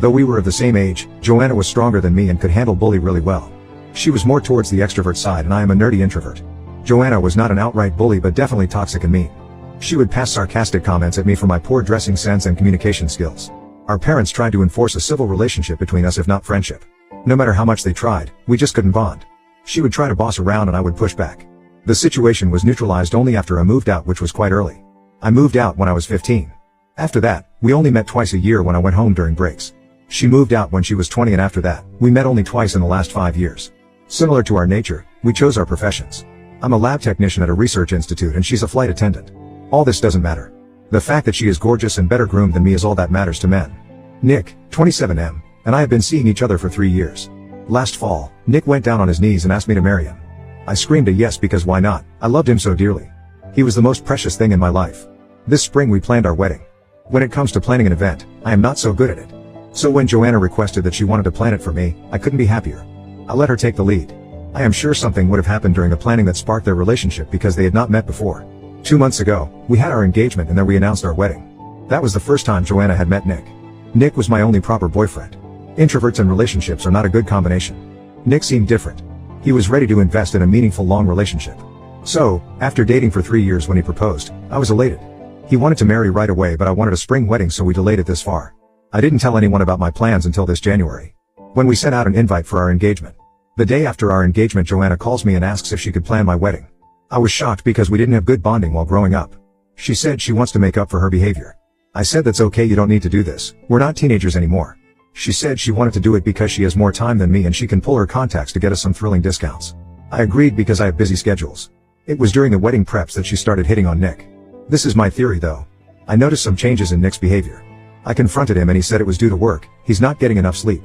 Though we were of the same age, Joanna was stronger than me and could handle bully really well. She was more towards the extrovert side and I am a nerdy introvert. Joanna was not an outright bully but definitely toxic and mean. She would pass sarcastic comments at me for my poor dressing sense and communication skills. Our parents tried to enforce a civil relationship between us, if not friendship. No matter how much they tried, we just couldn't bond. She would try to boss around and I would push back. The situation was neutralized only after I moved out, which was quite early. I moved out when I was 15. After that, we only met twice a year when I went home during breaks. She moved out when she was 20 and after that, we met only twice in the last 5 years. Similar to our nature, we chose our professions. I'm a lab technician at a research institute and she's a flight attendant. All this doesn't matter. The fact that she is gorgeous and better groomed than me is all that matters to men. Nick, 27M, and I have been seeing each other for 3 years. Last fall, Nick went down on his knees and asked me to marry him. I screamed a yes because why not? I loved him so dearly. He was the most precious thing in my life. This spring we planned our wedding. When it comes to planning an event, I am not so good at it. So when Joanna requested that she wanted to plan it for me, I couldn't be happier. I let her take the lead. I am sure something would have happened during the planning that sparked their relationship because they had not met before. 2 months ago, we had our engagement and then we announced our wedding. That was the first time Joanna had met Nick. Nick was my only proper boyfriend. Introverts and relationships are not a good combination. Nick seemed different. He was ready to invest in a meaningful long relationship. So, after dating for 3 years when he proposed, I was elated. He wanted to marry right away but I wanted a spring wedding so we delayed it this far. I didn't tell anyone about my plans until this January, when we sent out an invite for our engagement. The day after our engagement, Joanna calls me and asks if she could plan my wedding. I was shocked because we didn't have good bonding while growing up. She said she wants to make up for her behavior. I said that's okay, you don't need to do this, we're not teenagers anymore. She said she wanted to do it because she has more time than me and she can pull her contacts to get us some thrilling discounts. I agreed because I have busy schedules. It was during the wedding preps that she started hitting on Nick. This is my theory though. I noticed some changes in Nick's behavior. I confronted him and he said it was due to work, he's not getting enough sleep.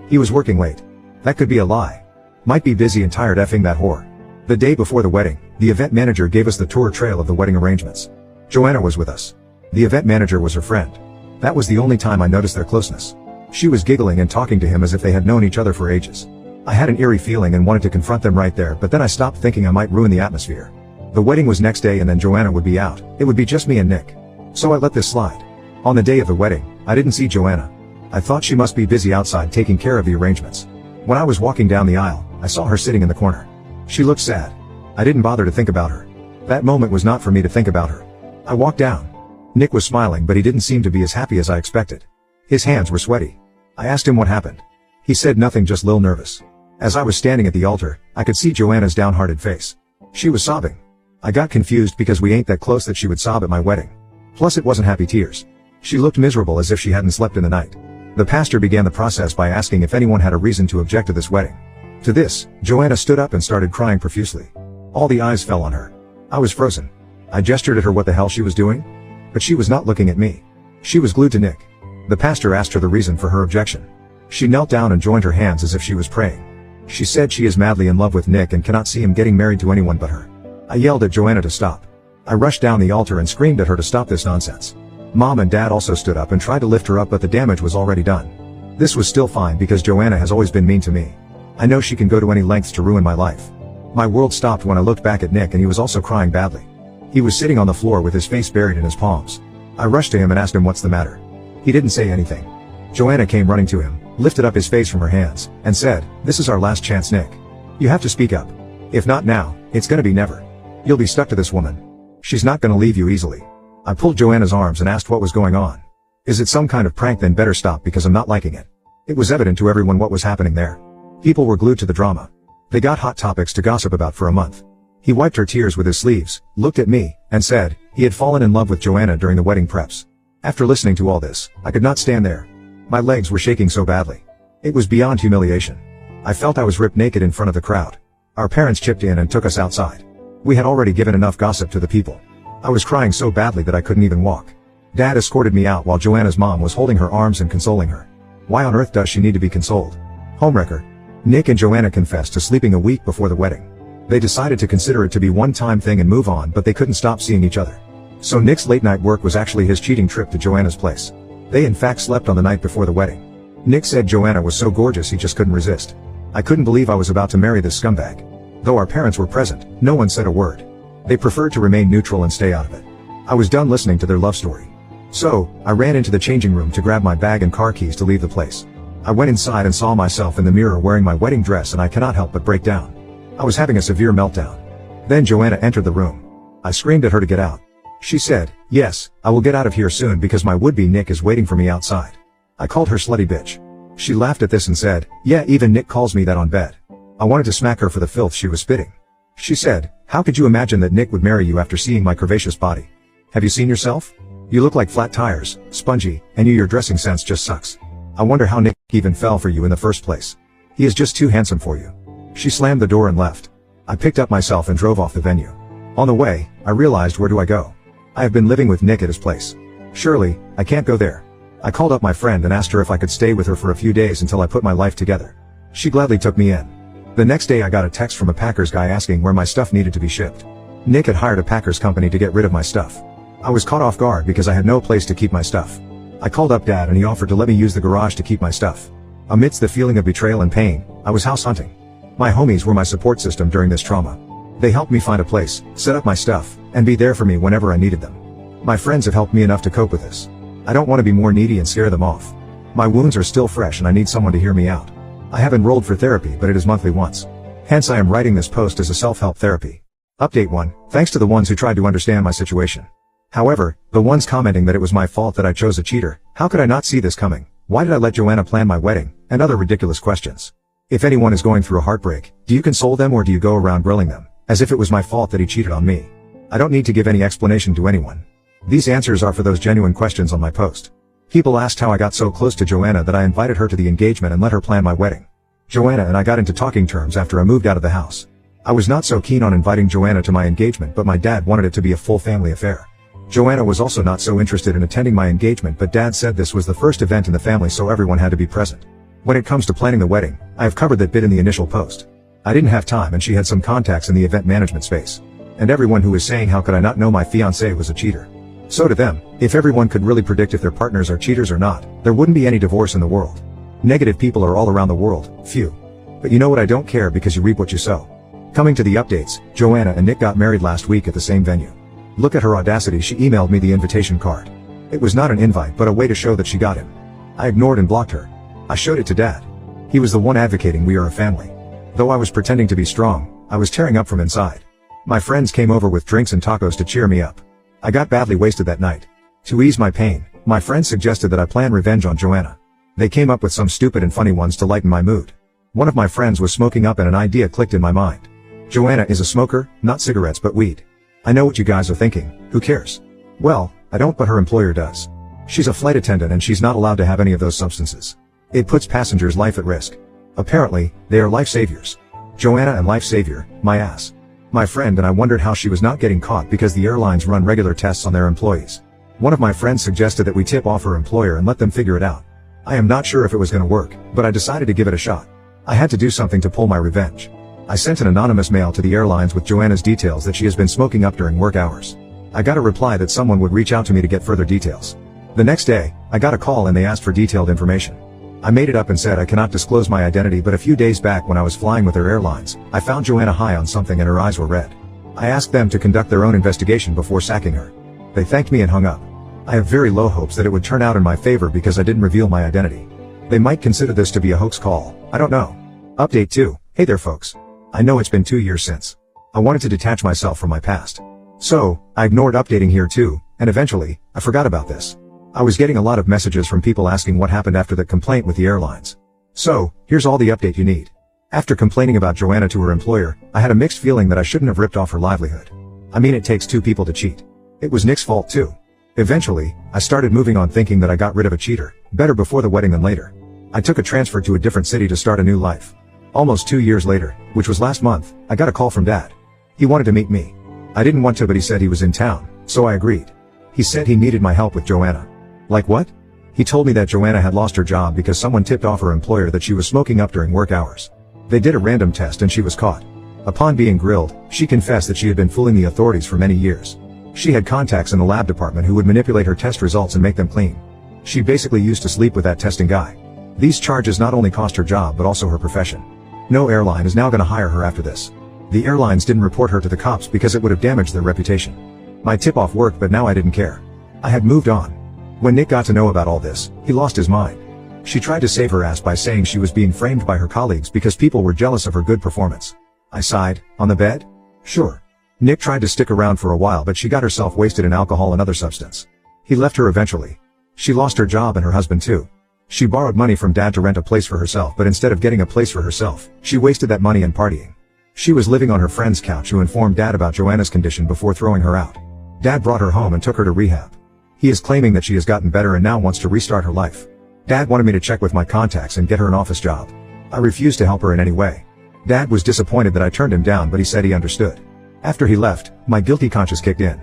He was working late. That could be a lie. Might be busy and tired effing that whore. The day before the wedding, the event manager gave us the tour trail of the wedding arrangements. Joanna was with us. The event manager was her friend. That was the only time I noticed their closeness. She was giggling and talking to him as if they had known each other for ages. I had an eerie feeling and wanted to confront them right there, but then I stopped thinking I might ruin the atmosphere. The wedding was next day and then Joanna would be out. It would be just me and Nick. So I let this slide. On the day of the wedding, I didn't see Joanna. I thought she must be busy outside taking care of the arrangements. When I was walking down the aisle, I saw her sitting in the corner. She looked sad. I didn't bother to think about her. That moment was not for me to think about her. I walked down. Nick was smiling but he didn't seem to be as happy as I expected. His hands were sweaty. I asked him what happened. He said nothing, just a little nervous. As I was standing at the altar, I could see Joanna's downhearted face. She was sobbing. I got confused because we ain't that close that she would sob at my wedding. Plus it wasn't happy tears. She looked miserable as if she hadn't slept in the night. The pastor began the process by asking if anyone had a reason to object to this wedding. To this, Joanna stood up and started crying profusely. All the eyes fell on her. I was frozen. I gestured at her what the hell she was doing, but she was not looking at me. She was glued to Nick. The pastor asked her the reason for her objection. She knelt down and joined her hands as if she was praying. She said she is madly in love with Nick and cannot see him getting married to anyone but her. I yelled at Joanna to stop. I rushed down the altar and screamed at her to stop this nonsense. Mom and Dad also stood up and tried to lift her up, but the damage was already done. This was still fine because Joanna has always been mean to me. I know she can go to any lengths to ruin my life. My world stopped when I looked back at Nick and he was also crying badly. He was sitting on the floor with his face buried in his palms. I rushed to him and asked him what's the matter. He didn't say anything. Joanna came running to him, lifted up his face from her hands, and said, "This is our last chance, Nick. You have to speak up. If not now, it's gonna be never. You'll be stuck to this woman. She's not gonna leave you easily." I pulled Joanna's arms and asked what was going on. "Is it some kind of prank? Then better stop because I'm not liking it." It was evident to everyone what was happening there. People were glued to the drama. They got hot topics to gossip about for a month. He wiped her tears with his sleeves, looked at me, and said he had fallen in love with Joanna during the wedding preps. After listening to all this, I could not stand there. My legs were shaking so badly. It was beyond humiliation. I felt I was ripped naked in front of the crowd. Our parents chipped in and took us outside. We had already given enough gossip to the people. I was crying so badly that I couldn't even walk. Dad escorted me out while Joanna's mom was holding her arms and consoling her. Why on earth does she need to be consoled? Homewrecker. Nick and Joanna confessed to sleeping a week before the wedding. They decided to consider it to be one-time thing and move on, but they couldn't stop seeing each other. So Nick's late-night work was actually his cheating trip to Joanna's place. They in fact slept on the night before the wedding. Nick said Joanna was so gorgeous he just couldn't resist. I couldn't believe I was about to marry this scumbag. Though our parents were present, no one said a word. They preferred to remain neutral and stay out of it. I was done listening to their love story. So, I ran into the changing room to grab my bag and car keys to leave the place. I went inside and saw myself in the mirror wearing my wedding dress, and I cannot help but break down. I was having a severe meltdown. Then Joanna entered the room. I screamed at her to get out. She said, "Yes, I will get out of here soon because my would-be Nick is waiting for me outside." I called her slutty bitch. She laughed at this and said, "Yeah, even Nick calls me that on bed." I wanted to smack her for the filth she was spitting. She said, "How could you imagine that Nick would marry you after seeing my curvaceous body? Have you seen yourself? You look like flat tires, spongy, and your dressing sense just sucks. I wonder how Nick even fell for you in the first place. He is just too handsome for you." She slammed the door and left. I picked up myself and drove off the venue. On the way, I realized, where do I go? I have been living with Nick at his place. Surely, I can't go there. I called up my friend and asked her if I could stay with her for a few days until I put my life together. She gladly took me in. The next day I got a text from a Packers guy asking where my stuff needed to be shipped. Nick had hired a Packers company to get rid of my stuff. I was caught off guard because I had no place to keep my stuff. I called up Dad and he offered to let me use the garage to keep my stuff. Amidst the feeling of betrayal and pain, I was house hunting. My homies were my support system during this trauma. They helped me find a place, set up my stuff, and be there for me whenever I needed them. My friends have helped me enough to cope with this. I don't want to be more needy and scare them off. My wounds are still fresh and I need someone to hear me out. I have enrolled for therapy, but it is monthly once. Hence I am writing this post as a self-help therapy. Update 1. Thanks to the ones who tried to understand my situation. However, the ones commenting that it was my fault that I chose a cheater, how could I not see this coming? Why did I let Joanna plan my wedding? And other ridiculous questions. If anyone is going through a heartbreak, do you console them or do you go around grilling them, as if it was my fault that he cheated on me? I don't need to give any explanation to anyone. These answers are for those genuine questions on my post. People asked how I got so close to Joanna that I invited her to the engagement and let her plan my wedding. Joanna and I got into talking terms after I moved out of the house. I was not so keen on inviting Joanna to my engagement, but my dad wanted it to be a full family affair. Joanna was also not so interested in attending my engagement, but Dad said this was the first event in the family, so everyone had to be present. When it comes to planning the wedding, I have covered that bit in the initial post. I didn't have time and she had some contacts in the event management space. And everyone who is saying how could I not know my fiancé was a cheater. So to them, if everyone could really predict if their partners are cheaters or not, there wouldn't be any divorce in the world. Negative people are all around the world, few. But you know what, I don't care because you reap what you sow. Coming to the updates, Joanna and Nick got married last week at the same venue. Look at her audacity, she emailed me the invitation card. It was not an invite but a way to show that she got him. I ignored and blocked her. I showed it to Dad. He was the one advocating we are a family. Though I was pretending to be strong, I was tearing up from inside. My friends came over with drinks and tacos to cheer me up. I got badly wasted that night. To ease my pain, my friends suggested that I plan revenge on Joanna. They came up with some stupid and funny ones to lighten my mood. One of my friends was smoking up and an idea clicked in my mind. Joanna is a smoker, not cigarettes but weed. I know what you guys are thinking, who cares? Well, I don't, but her employer does. She's a flight attendant and she's not allowed to have any of those substances. It puts passengers' life at risk. Apparently, they are life saviors. Joanna and life savior, my ass. My friend and I wondered how she was not getting caught because the airlines run regular tests on their employees. One of my friends suggested that we tip off her employer and let them figure it out. I am not sure if it was gonna work, but I decided to give it a shot. I had to do something to pull my revenge. I sent an anonymous mail to the airlines with Joanna's details that she has been smoking up during work hours. I got a reply that someone would reach out to me to get further details. The next day, I got a call and they asked for detailed information. I made it up and said I cannot disclose my identity, but a few days back when I was flying with their airlines, I found Joanna high on something and her eyes were red. I asked them to conduct their own investigation before sacking her. They thanked me and hung up. I have very low hopes that it would turn out in my favor because I didn't reveal my identity. They might consider this to be a hoax call, I don't know. Update 2. Hey there folks. I know it's been 2 years since. I wanted to detach myself from my past. So, I ignored updating here too, and eventually, I forgot about this. I was getting a lot of messages from people asking what happened after that complaint with the airlines. So, here's all the update you need. After complaining about Joanna to her employer, I had a mixed feeling that I shouldn't have ripped off her livelihood. I mean, it takes 2 people to cheat. It was Nick's fault too. Eventually, I started moving on thinking that I got rid of a cheater, better before the wedding than later. I took a transfer to a different city to start a new life. Almost 2 years later, which was last month, I got a call from Dad. He wanted to meet me. I didn't want to, but he said he was in town, so I agreed. He said he needed my help with Joanna. Like what? He told me that Joanna had lost her job because someone tipped off her employer that she was smoking up during work hours. They did a random test and she was caught. Upon being grilled, she confessed that she had been fooling the authorities for many years. She had contacts in the lab department who would manipulate her test results and make them clean. She basically used to sleep with that testing guy. These charges not only cost her job but also her profession. No airline is now gonna hire her after this. The airlines didn't report her to the cops because it would have damaged their reputation. My tip-off worked, but now I didn't care. I had moved on. When Nick got to know about all this, he lost his mind. She tried to save her ass by saying she was being framed by her colleagues because people were jealous of her good performance. I sighed. On the bed? Sure. Nick tried to stick around for a while, but she got herself wasted in alcohol and other substance. He left her eventually. She lost her job and her husband too. She borrowed money from Dad to rent a place for herself, but instead of getting a place for herself, she wasted that money in partying. She was living on her friend's couch, who informed Dad about Joanna's condition before throwing her out. Dad brought her home and took her to rehab. He is claiming that she has gotten better and now wants to restart her life. Dad wanted me to check with my contacts and get her an office job. I refused to help her in any way. Dad was disappointed that I turned him down, but he said he understood. After he left, my guilty conscience kicked in.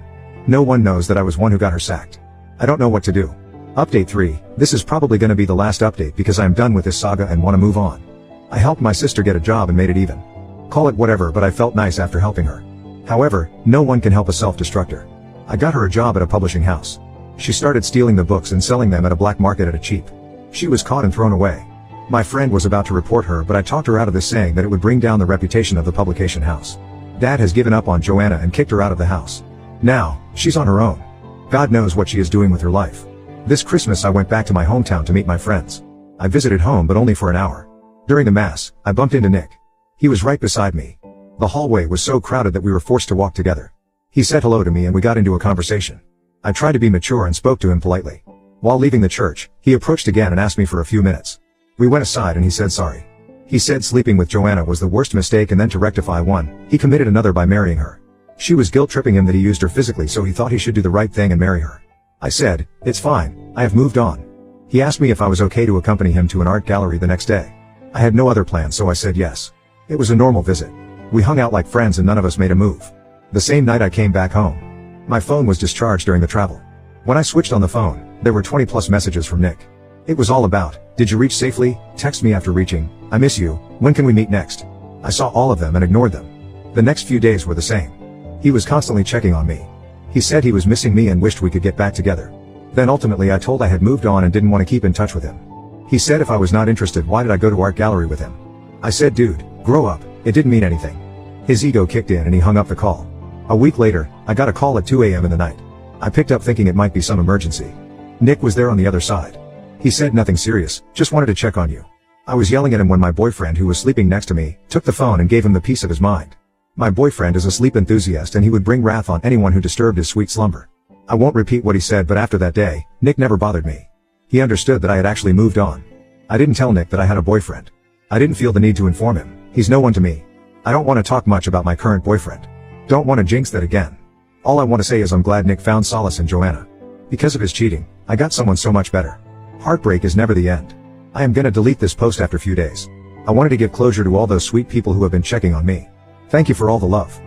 No one knows that I was one who got her sacked. I don't know what to do. Update 3. This is probably gonna be the last update because I'm done with this saga and wanna move on. I helped my sister get a job and made it even. Call it whatever, but I felt nice after helping her. However, no one can help a self-destructor. I got her a job at a publishing house. She started stealing the books and selling them at a black market at a cheap. She was caught and thrown away. My friend was about to report her, but I talked her out of this, saying that it would bring down the reputation of the publication house. Dad has given up on Joanna and kicked her out of the house. Now, she's on her own. God knows what she is doing with her life. This Christmas I went back to my hometown to meet my friends. I visited home, but only for an hour. During the mass, I bumped into Nick. He was right beside me. The hallway was so crowded that we were forced to walk together. He said hello to me and we got into a conversation. I tried to be mature and spoke to him politely. While leaving the church, he approached again and asked me for a few minutes. We went aside and he said sorry. He said sleeping with Joanna was the worst mistake, and then to rectify one, he committed another by marrying her. She was guilt-tripping him that he used her physically, so he thought he should do the right thing and marry her. I said, it's fine, I have moved on. He asked me if I was okay to accompany him to an art gallery the next day. I had no other plans, so I said yes. It was a normal visit. We hung out like friends and none of us made a move. The same night I came back home. My phone was discharged during the travel. When I switched on the phone, there were 20+ messages from Nick. It was all about, did you reach safely? Text me after reaching. I miss you. When can we meet next? I saw all of them and ignored them. The next few days were the same. He was constantly checking on me. He said he was missing me and wished we could get back together. Then ultimately I told I had moved on and didn't want to keep in touch with him. He said if I was not interested, why did I go to art gallery with him? I said, dude, grow up. It didn't mean anything. His ego kicked in and he hung up the call. A week later, I got a call at 2 a.m. in the night. I picked up thinking it might be some emergency. Nick was there on the other side. He said nothing serious, just wanted to check on you. I was yelling at him when my boyfriend, who was sleeping next to me, took the phone and gave him the peace of his mind. My boyfriend is a sleep enthusiast and he would bring wrath on anyone who disturbed his sweet slumber. I won't repeat what he said, but after that day, Nick never bothered me. He understood that I had actually moved on. I didn't tell Nick that I had a boyfriend. I didn't feel the need to inform him. He's no one to me. I don't want to talk much about my current boyfriend. Don't want to jinx that again. All I want to say is I'm glad Nick found solace in Joanna. Because of his cheating, I got someone so much better. Heartbreak is never the end. I am gonna delete this post after a few days. I wanted to give closure to all those sweet people who have been checking on me. Thank you for all the love.